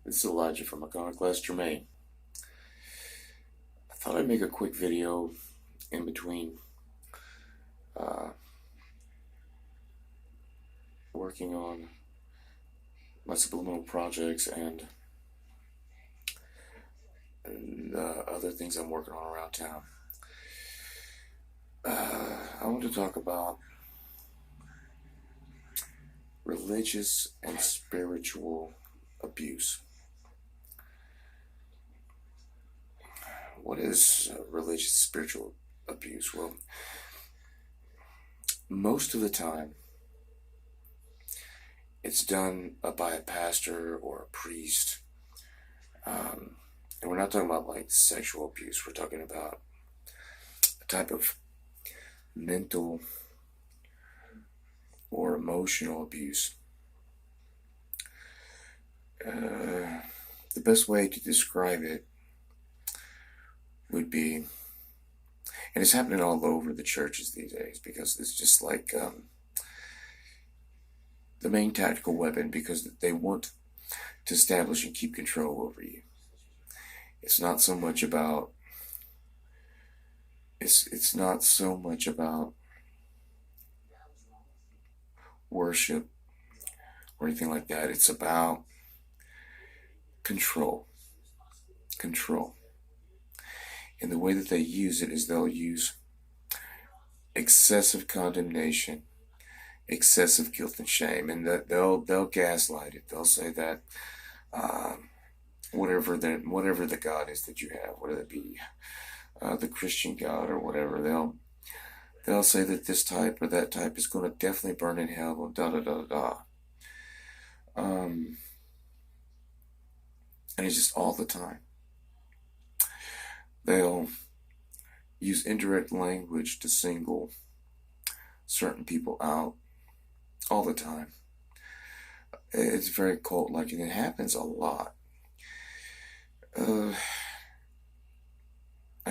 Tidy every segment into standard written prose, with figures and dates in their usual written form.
This is Elijah from Iconoclast Germain. I thought I'd make a quick video in between uh, working on my subliminal projects and other things I'm working on around town. I want to talk about religious and spiritual abuse. What is religious spiritual abuse? Well, most of the time, it's done by a pastor or a priest. And we're not talking about like sexual abuse. We're talking about a type of mental or emotional abuse. The best way to describe it would be, and it's happening all over the churches these days because it's just like the main tactical weapon because they want to establish and keep control over you. It's not so much about it's not so much about worship or anything like that. It's about control. Control. And the way that they use it is they'll use excessive condemnation, excessive guilt and shame, and they'll gaslight it. They'll say that whatever the God is that you have, whether it be the Christian God or whatever, they'll say that this type or that type is going to definitely burn in hell and da da da da. And it's just all the time. They'll use indirect language to single certain people out all the time. It's very cult-like, and it happens a lot. I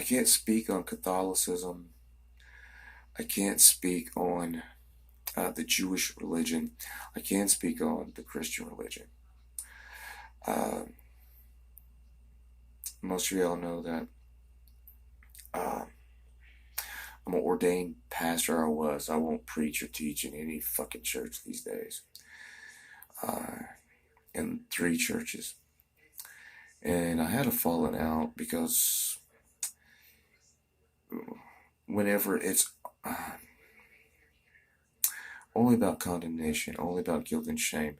can't speak on Catholicism. I can't speak on the Jewish religion. I can't speak on the Christian religion. Most of y'all know that I'm an ordained pastor. I won't preach or teach in any fucking church these days. In 3 churches. And I had a falling out because whenever it's only about condemnation, only about guilt and shame,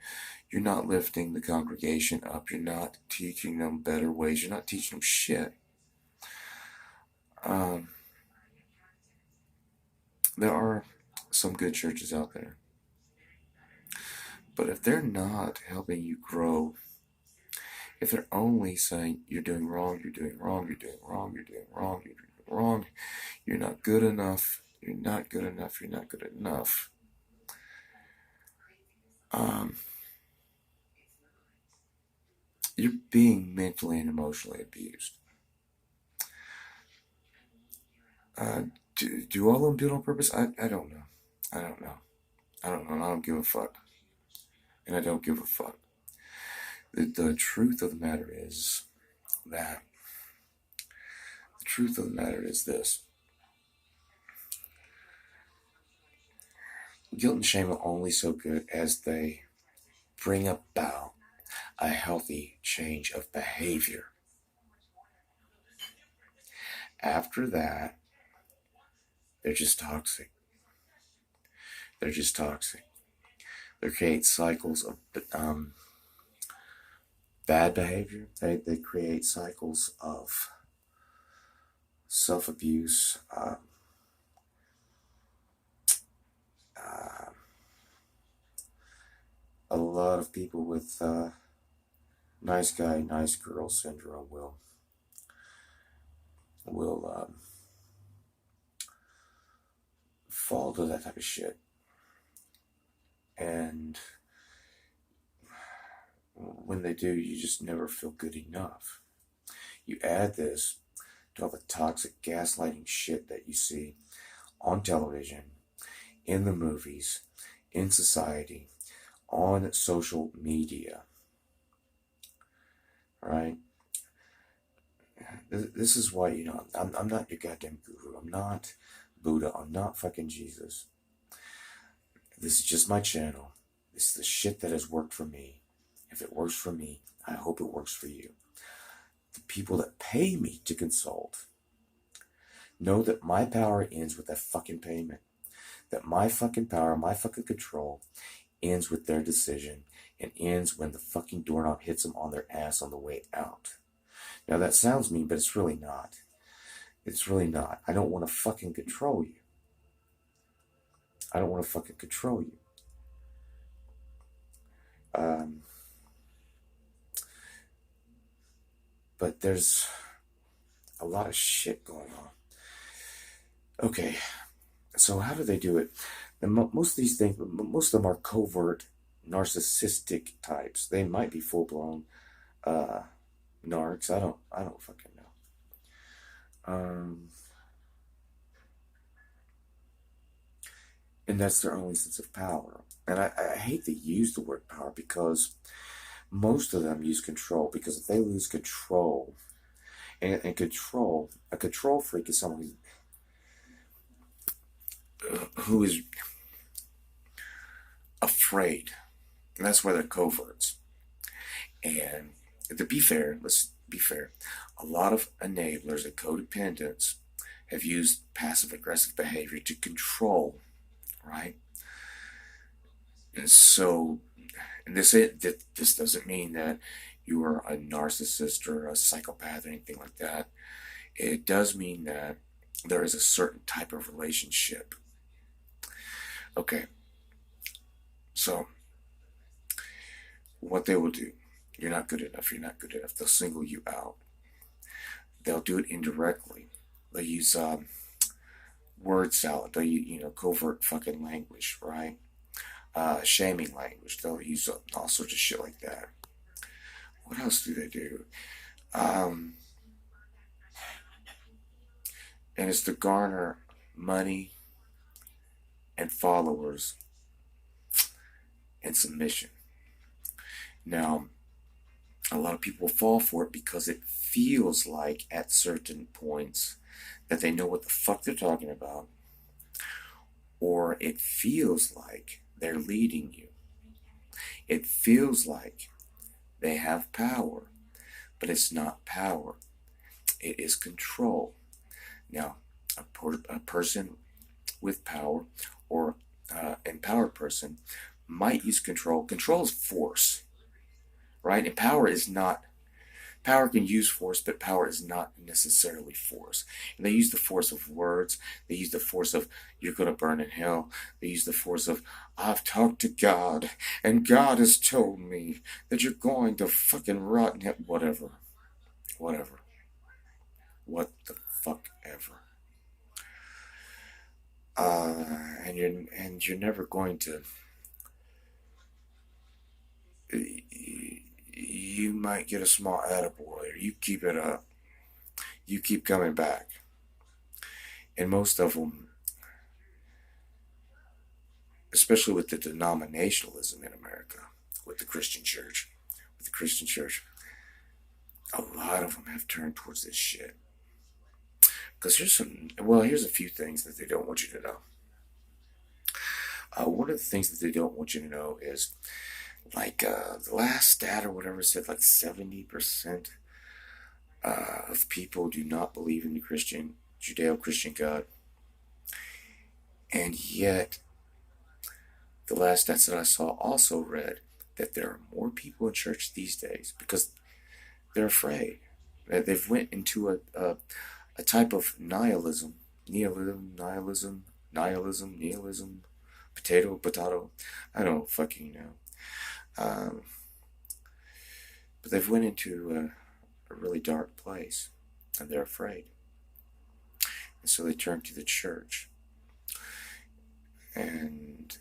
you're not lifting the congregation up. You're not teaching them better ways. You're not teaching them shit. There are some good churches out there. But if they're not helping you grow, if they're only saying you're doing wrong, you're doing wrong, you're doing wrong, you're doing wrong, you're doing wrong, you're not good enough, you're not good enough, you're not good enough, you're being mentally and emotionally abused. Do all of them do it on purpose? I don't know. I don't know. I don't know. And I don't give a fuck. And I don't give a fuck. The truth of the matter is that the truth of the matter is this. Guilt and shame are only so good as they bring about a healthy change of behavior. After that, they're just toxic. They're just toxic. They create cycles of bad behavior. They create cycles of self-abuse, a lot of people with nice guy, nice girl syndrome will fall to that type of shit. And when they do, you just never feel good enough. You add this to all the toxic gaslighting shit that you see on television, in the movies, in society, on social media. right? This is why, I'm not your goddamn guru. I'm not Buddha. I'm not fucking Jesus. This is just my channel. This is the shit that has worked for me. If it works for me, I hope it works for you. The people that pay me to consult know that my power ends with that fucking payment. That my fucking power, my fucking control ends with their decision and ends when the fucking doorknob hits them on their ass on the way out. Now that sounds mean, but it's really not. It's really not. I don't want to fucking control you. I don't want to fucking control you. But there's a lot of shit going on. Okay, so how do they do it? And most of these things, most of them are covert, narcissistic types. They might be full blown narcs. I don't fucking know. And that's their only sense of power. And I hate to use the word power because most of them use control. Because if they lose control, and control, a control freak is someone who is afraid. And that's why they're coverts. And to be fair, let's be fair, a lot of enablers and codependents have used passive aggressive behavior to control, right? And so, this doesn't mean that you are a narcissist or a psychopath or anything like that. It does mean that there is a certain type of relationship. Okay, so what they will do, you're not good enough, they'll single you out. They'll do it indirectly. They'll use word salad, they'll use, covert fucking language, right? Shaming language, they'll use all sorts of shit like that. What else do they do? And it's to garner money and followers and submission. Now, a lot of people fall for it because it feels like at certain points that they know what the fuck they're talking about, or it feels like they're leading you. It feels like they have power, but it's not power. It is control. Now, a person with power or empowered person might use control. Control is force, right? And power can use force, but power is not necessarily force. And they use the force of words. They use the force of, you're going to burn in hell. They use the force of, I've talked to God, and God has told me that you're going to fucking rot in hell. Whatever. What the fuck ever. And you're never going to. You might get a small attaboy, or you keep it up. You keep coming back. And most of them, especially with the denominationalism in America, with the Christian church, a lot of them have turned towards this shit. Because here's a few things that they don't want you to know. One of the things that they don't want you to know is, like, the last stat or whatever said, like 70% of people do not believe in the Judeo-Christian God. And yet, the last stats that I saw also read that there are more people in church these days because they're afraid. They've went into a type of nihilism, potato, I don't fucking know. But they've went into a really dark place, and they're afraid. And so they turn to the church. And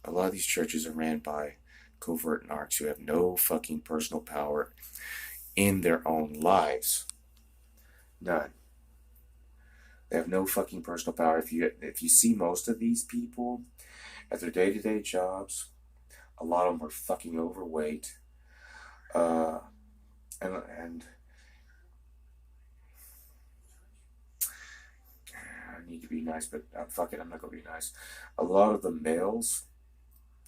a lot of these churches are ran by covert narcs who have no fucking personal power in their own lives. None. They have no fucking personal power. If you see most of these people at their day-to-day jobs, a lot of them are fucking overweight, And I need to be nice, but fuck it, I'm not gonna be nice. A lot of the males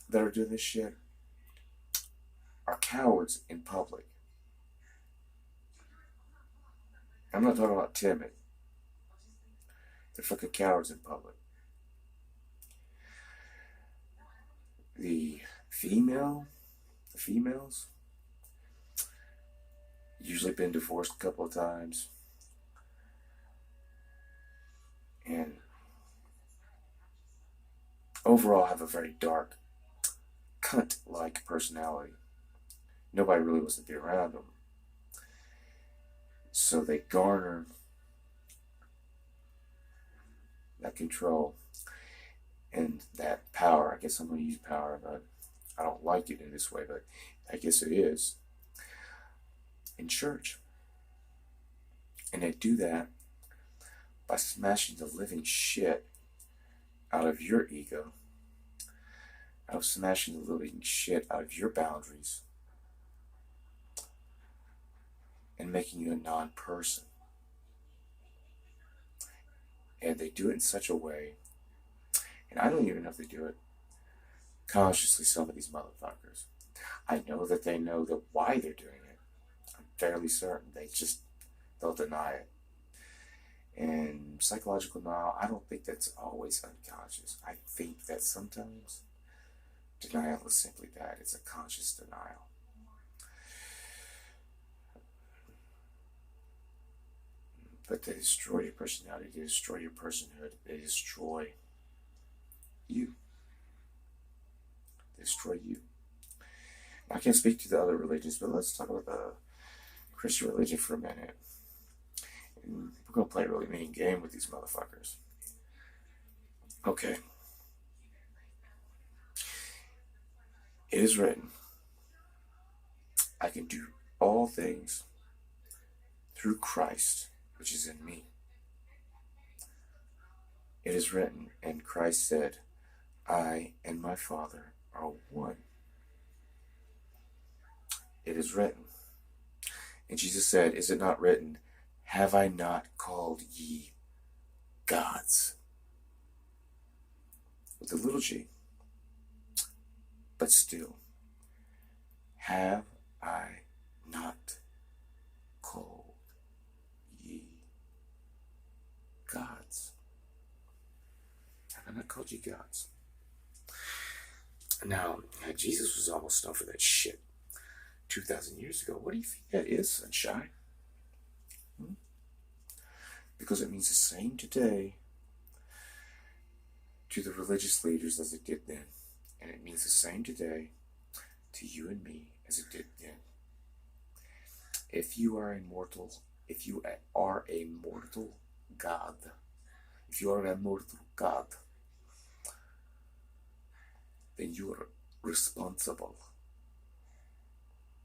that are doing this shit are cowards in public. I'm not talking about timid. They're fucking cowards in public. The the females, usually been divorced a couple of times, and overall have a very dark, cunt-like personality. Nobody really wants to be around them, so they garner that control and that power. I guess I'm going to use power, but I don't like it in this way, but I guess it is in church. And they do that by smashing the living shit out of your ego, out of smashing the living shit out of your boundaries, and making you a non-person. And they do it in such a way, and I don't even know if they do it consciously, some of these motherfuckers. I know that they know that why they're doing it. I'm fairly certain. They'll deny it. And psychological denial, I don't think that's always unconscious. I think that sometimes denial is simply that. It's a conscious denial. But they destroy your personality, they destroy your personhood, they destroy you. They destroy you. I can't speak to the other religions, but let's talk about the Christian religion for a minute. And we're going to play a really mean game with these motherfuckers. Okay. It is written, I can do all things through Christ, which is in me. It is written, and Christ said, I and my Father are one. It is written. And Jesus said, is it not written, have I not called ye gods? With a little g. But still, have I not called ye gods? Have I not called ye gods? Now, Jesus was almost done for that shit 2,000 years ago. What do you think that is, sunshine? Because it means the same today to the religious leaders as it did then. And it means the same today to you and me as it did then. If you are a mortal God, then you are responsible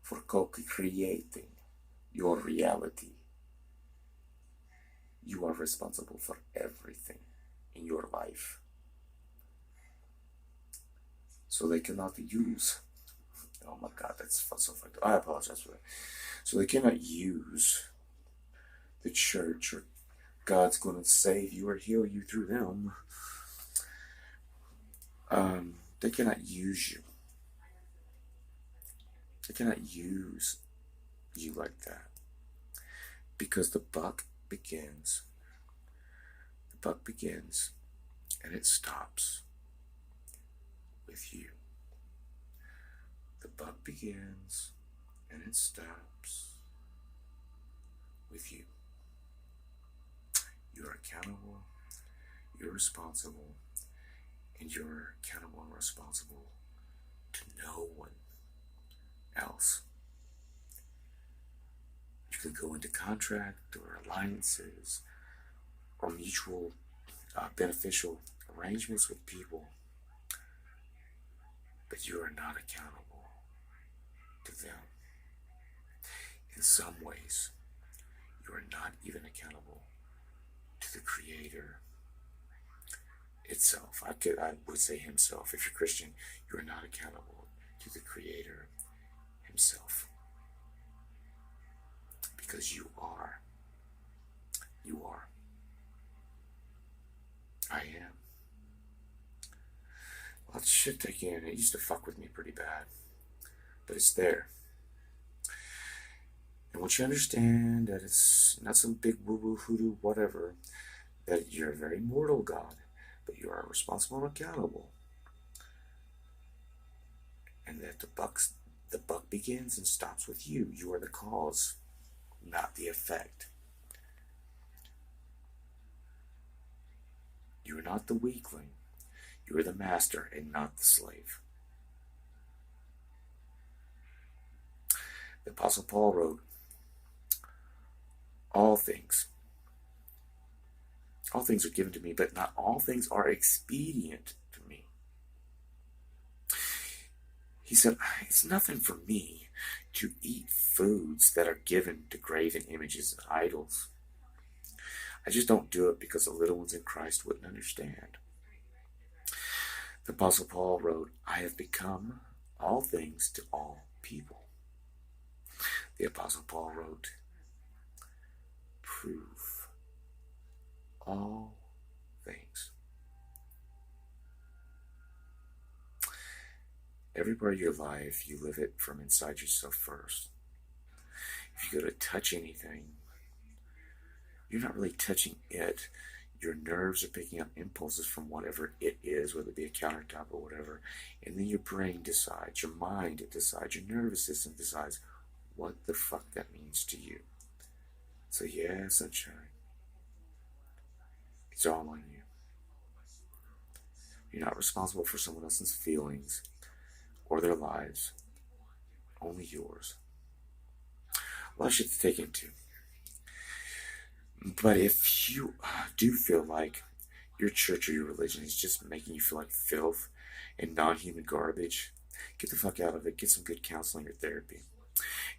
for co-creating your reality. You are responsible for everything in your life. So they cannot use, oh my God, that's so funny. I apologize for that. So they cannot use the church or God's going to save you or heal you through them. They cannot use you. They cannot use you like that. Because the buck begins and it stops with you. The buck begins and it stops with you. You're accountable, you're responsible, and you're accountable and responsible to no one else. You could go into contract or alliances or mutual beneficial arrangements with people, but you are not accountable to them. In some ways, you are not even accountable to the Creator itself. I would say Himself. If you're Christian, you are not accountable to the Creator Himself. Because you are. You are. I am. Well, that shit again, it used to fuck with me pretty bad. But it's there. And once you understand that it's not some big woo-woo hoodoo whatever, that you're a very mortal God, but you are responsible and accountable, and that the buck begins and stops with you. You are the cause, not the effect. You are not the weakling. You are the master and not the slave. The Apostle Paul wrote, all things are given to me, but not all things are expedient to me. He said, it's nothing for me to eat foods that are given to graven images and idols. I just don't do it because the little ones in Christ wouldn't understand. The Apostle Paul wrote, I have become all things to all people. The Apostle Paul wrote, prove all things. Every part of your life, you live it from inside yourself first. If you go to touch anything, you're not really touching it. Your nerves are picking up impulses from whatever it is, whether it be a countertop or whatever. And then your brain decides, your mind decides, your nervous system decides what the fuck that means to you. So yeah, sunshine. It's all on you. You're not responsible for someone else's feelings or their lives. Only yours. Well, shit to take into. But if you do feel like your church or your religion is just making you feel like filth and non-human garbage, get the fuck out of it. Get some good counseling or therapy.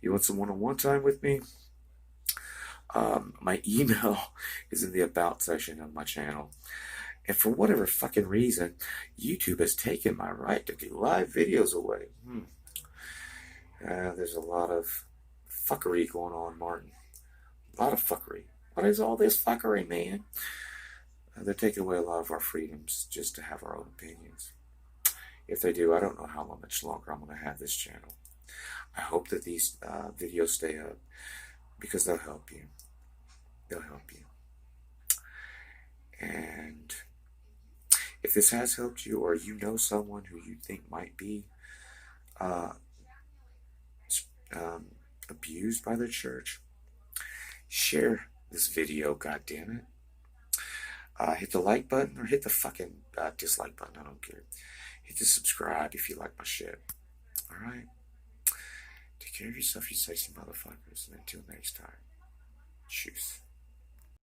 You want some one-on-one time with me? My email is in the about section of my channel. And for whatever fucking reason, YouTube has taken my right to do live videos away. There's a lot of fuckery going on, Martin. A lot of fuckery. What is all this fuckery, man? They're taking away a lot of our freedoms just to have our own opinions. If they do, I don't know how much longer I'm going to have this channel. I hope that these videos stay up because they'll help you. They'll help you. And if this has helped you, or you know someone who you think might be abused by the church, share this video, goddammit. Hit the like button or hit the fucking dislike button. I don't care. Hit the subscribe if you like my shit. Alright? Take care of yourself, you sexy motherfuckers. And until next time, cheers.